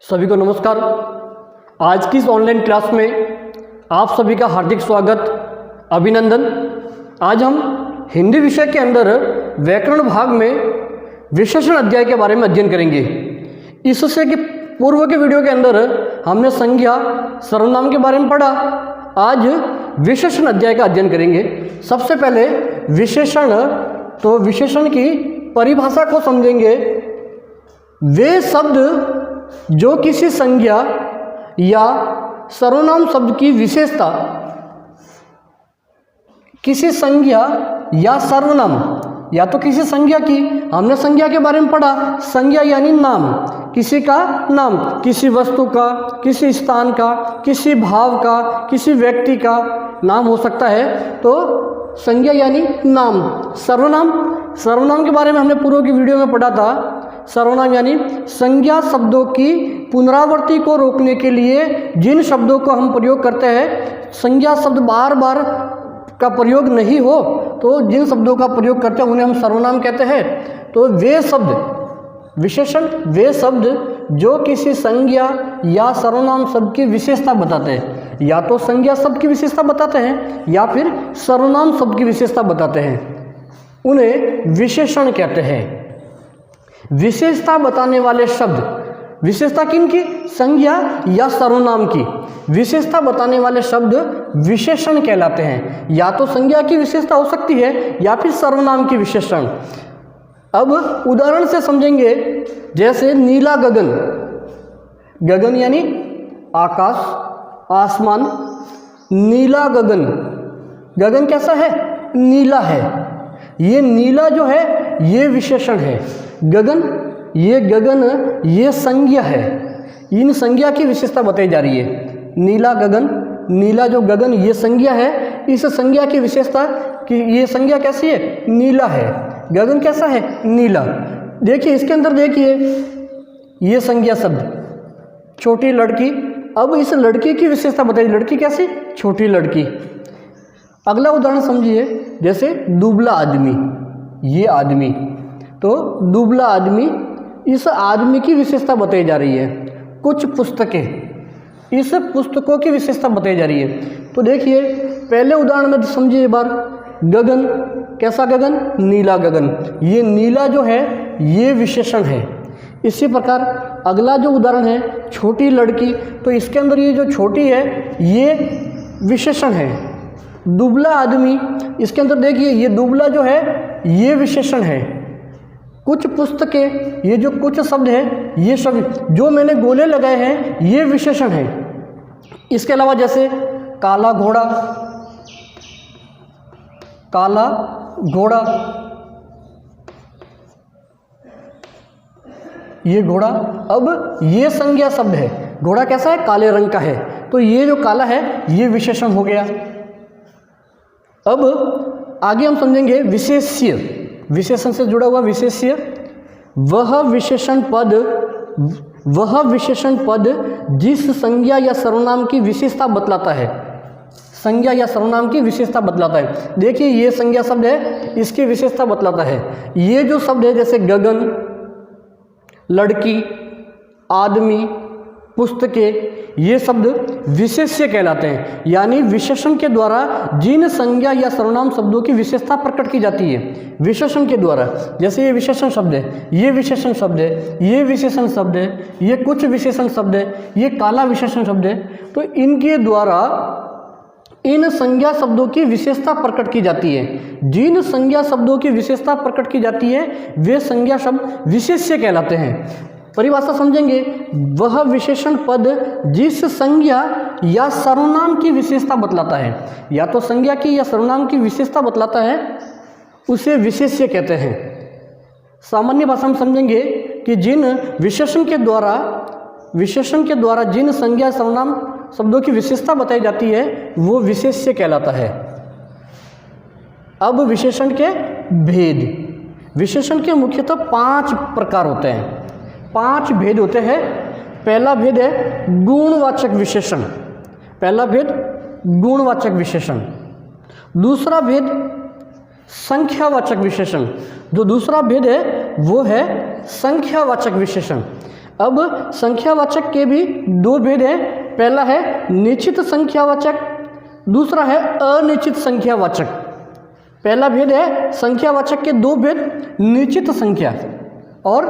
सभी को नमस्कार। आज की इस ऑनलाइन क्लास में आप सभी का हार्दिक स्वागत, अभिनंदन। आज हम हिंदी विषय के अंदर व्याकरण भाग में विशेषण अध्याय के बारे में अध्ययन करेंगे। इससे कि पूर्व के वीडियो के अंदर हमने संज्ञा सर्वनाम के बारे में पढ़ा। आज विशेषण अध्याय का अध्ययन करेंगे। सबसे पहले विशेषण, तो विशेषण की परिभाषा को समझेंगे। वे शब्द जो किसी संज्ञा या सर्वनाम शब्द की विशेषता, किसी संज्ञा या सर्वनाम, या तो किसी संज्ञा की, हमने संज्ञा के बारे में पढ़ा। संज्ञा यानी नाम, किसी का नाम, किसी वस्तु का, किसी स्थान का, किसी भाव का, किसी व्यक्ति का नाम हो सकता है, तो संज्ञा यानी नाम। सर्वनाम, सर्वनाम के बारे में हमने पूर्व की वीडियो में पढ़ा था। सर्वनाम यानी संज्ञा शब्दों की पुनरावृत्ति को रोकने के लिए जिन शब्दों को हम प्रयोग करते हैं, संज्ञा शब्द बार बार का प्रयोग नहीं हो तो जिन शब्दों का प्रयोग करते हैं उन्हें हम सर्वनाम कहते हैं। तो वे शब्द, विशेषण वे शब्द जो किसी संज्ञा या सर्वनाम शब्द की विशेषता बताते हैं, या तो संज्ञा शब्द की विशेषता बताते हैं या फिर सर्वनाम शब्द की विशेषता बताते हैं, उन्हें विशेषण कहते हैं। विशेषता बताने वाले शब्द, विशेषता किनकी? संज्ञा या सर्वनाम की विशेषता बताने वाले शब्द विशेषण कहलाते हैं। या तो संज्ञा की विशेषता हो सकती है या फिर सर्वनाम की विशेषण। अब उदाहरण से समझेंगे, जैसे नीला गगन। गगन यानी आकाश, आसमान। नीला गगन, गगन कैसा है? नीला है। ये नीला जो है ये विशेषण है। गगन, ये गगन ये संज्ञा है। इन संज्ञा की विशेषता बताई जा रही है। नीला गगन, नीला जो गगन ये संज्ञा है, इस संज्ञा की विशेषता कि ये संज्ञा कैसी है? नीला है। गगन कैसा है? नीला। देखिए इसके अंदर, देखिए ये संज्ञा शब्द छोटी लड़की। अब इस लड़की की विशेषता बताइए, लड़की कैसी? छोटी लड़की। अगला उदाहरण समझिए, जैसे दुबला आदमी, ये आदमी, तो दुबला आदमी, इस आदमी की विशेषता बताई जा रही है। कुछ पुस्तकें, इस पुस्तकों की विशेषता बताई जा रही है। तो देखिए पहले उदाहरण में समझिए एक बार, गगन कैसा गगन? नीला गगन। ये नीला जो है ये विशेषण है। इसी प्रकार अगला जो उदाहरण है, छोटी लड़की, तो इसके अंदर ये जो छोटी है ये विशेषण है। दुबला आदमी, इसके अंदर देखिए ये दुबला जो है ये विशेषण है। कुछ पुस्तकें, ये जो कुछ शब्द है ये शब्द जो मैंने गोले लगाए हैं ये विशेषण है। इसके अलावा जैसे काला घोड़ा, काला घोड़ा, ये घोड़ा, अब ये संज्ञा शब्द है। घोड़ा कैसा है? काले रंग का है। तो ये जो काला है ये विशेषण हो गया। अब आगे हम समझेंगे विशेष्य। विशेषण से जुड़ा हुआ विशेष्य, वह विशेषण पद जिस संज्ञा या सर्वनाम की विशेषता बतलाता है। संज्ञा या सर्वनाम की विशेषता बतलाता है। देखिए ये संज्ञा शब्द है, इसकी विशेषता बतलाता है। ये जो शब्द है जैसे गगन, लड़की, आदमी, पुस्तकें, ये शब्द विशेष्य कहलाते हैं। यानी विशेषण के द्वारा जिन संज्ञा या सर्वनाम शब्दों की विशेषता प्रकट की जाती है, विशेषण के द्वारा। जैसे ये विशेषण शब्द है, ये विशेषण शब्द है, ये विशेषण शब्द है, ये कुछ विशेषण शब्द है, ये काला विशेषण शब्द है। तो इनके द्वारा इन संज्ञा शब्दों की विशेषता प्रकट की जाती है। जिन संज्ञा शब्दों की विशेषता प्रकट की जाती है वे संज्ञा शब्द विशेष्य कहलाते हैं। परिभाषा समझेंगे, वह विशेषण पद जिस संज्ञा या सर्वनाम की विशेषता बतलाता है, या तो संज्ञा की या सर्वनाम की विशेषता बतलाता है, उसे विशेष्य कहते हैं। सामान्य भाषा में समझेंगे कि जिन विशेषण के द्वारा जिन संज्ञा सर्वनाम शब्दों की विशेषता बताई जाती है वो विशेष्य कहलाता है। अब विशेषण के भेद। विशेषण के मुख्यतः 5 प्रकार होते हैं, 5 भेद होते हैं। पहला भेद है गुणवाचक विशेषण। पहला भेद गुणवाचक विशेषण। दूसरा भेद संख्यावाचक विशेषण। जो दूसरा भेद है वो है संख्यावाचक विशेषण। अब संख्यावाचक के भी दो भेद हैं। पहला है निश्चित संख्यावाचक, दूसरा है अनिश्चित संख्यावाचक। पहला भेद है संख्यावाचक के दो भेद, निश्चित संख्या और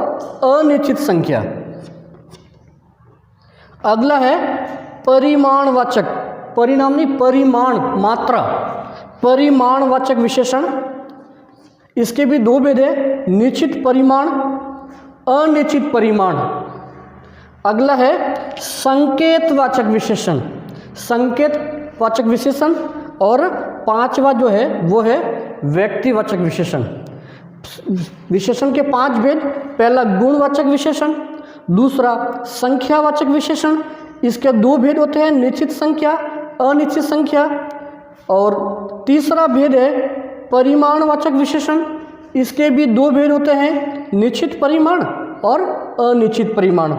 अनिश्चित संख्या। अगला है परिमाणवाचक, परिणाम नहीं परिमाण, मात्रा, परिमाणवाचक विशेषण। इसके भी दो भेद है, निश्चित परिमाण, अनिश्चित परिमाण। अगला है संकेतवाचक विशेषण, संकेतवाचक विशेषण। और पांचवा जो है वो है व्यक्तिवाचक विशेषण। विशेषण के पांच भेद, पहला गुणवाचक विशेषण, दूसरा संख्यावाचक विशेषण। इसके दो भेद होते हैं, निश्चित संख्या, अनिश्चित संख्या। और तीसरा भेद है परिमाणवाचक विशेषण। इसके भी दो भेद होते हैं, निश्चित परिमाण और अनिश्चित परिमाण।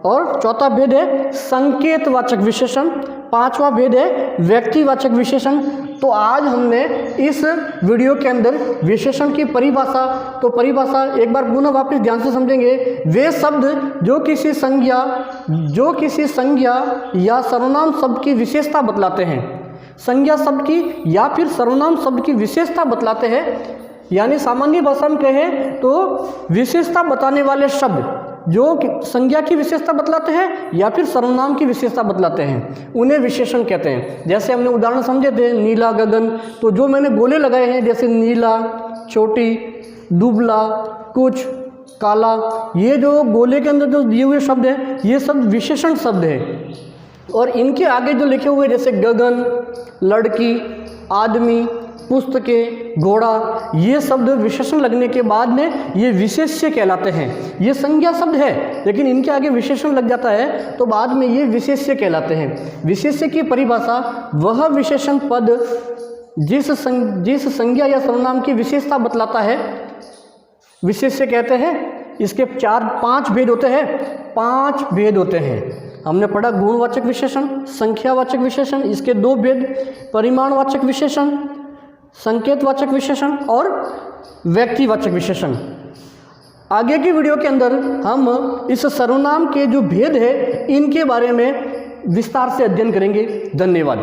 और चौथा भेद है संकेतवाचक विशेषण। पांचवा भेद है व्यक्तिवाचक विशेषण। तो आज हमने इस वीडियो के अंदर विशेषण की परिभाषा, तो परिभाषा एक बार पुनः वापस ध्यान से समझेंगे। वे शब्द जो किसी संज्ञा या सर्वनाम शब्द की विशेषता बतलाते हैं, संज्ञा शब्द की या फिर सर्वनाम शब्द की विशेषता बतलाते हैं। यानी सामान्य भाषा में कहें तो विशेषता बताने वाले शब्द जो संज्ञा की विशेषता बतलाते हैं या फिर सर्वनाम की विशेषता बतलाते हैं, उन्हें विशेषण कहते हैं। जैसे हमने उदाहरण समझे थे नीला गगन, तो जो मैंने गोले लगाए हैं जैसे नीला, छोटी, दुबला, कुछ, काला, ये जो गोले के अंदर जो दिए हुए शब्द हैं ये सब विशेषण शब्द हैं। और इनके आगे जो लिखे हुए जैसे गगन, लड़की, आदमी, पुस्तकें, घोड़ा, ये शब्द विशेषण लगने के बाद में ये विशेष्य कहलाते हैं। ये संज्ञा शब्द है लेकिन इनके आगे विशेषण लग जाता है तो बाद में ये विशेष्य कहलाते हैं। विशेष्य की परिभाषा वह विशेषण पद जिस संज्ञा या सर्वनाम की विशेषता बतलाता है, विशेष्य कहते हैं। इसके पांच भेद होते हैं, पांच भेद होते हैं। हमने पढ़ा गुणवाचक विशेषण, संख्यावाचक विशेषण, इसके दो भेद, परिमाणवाचक विशेषण, संकेतवाचक विशेषण और व्यक्तिवाचक विशेषण। आगे की वीडियो के अंदर हम इस सर्वनाम के जो भेद है इनके बारे में विस्तार से अध्ययन करेंगे। धन्यवाद।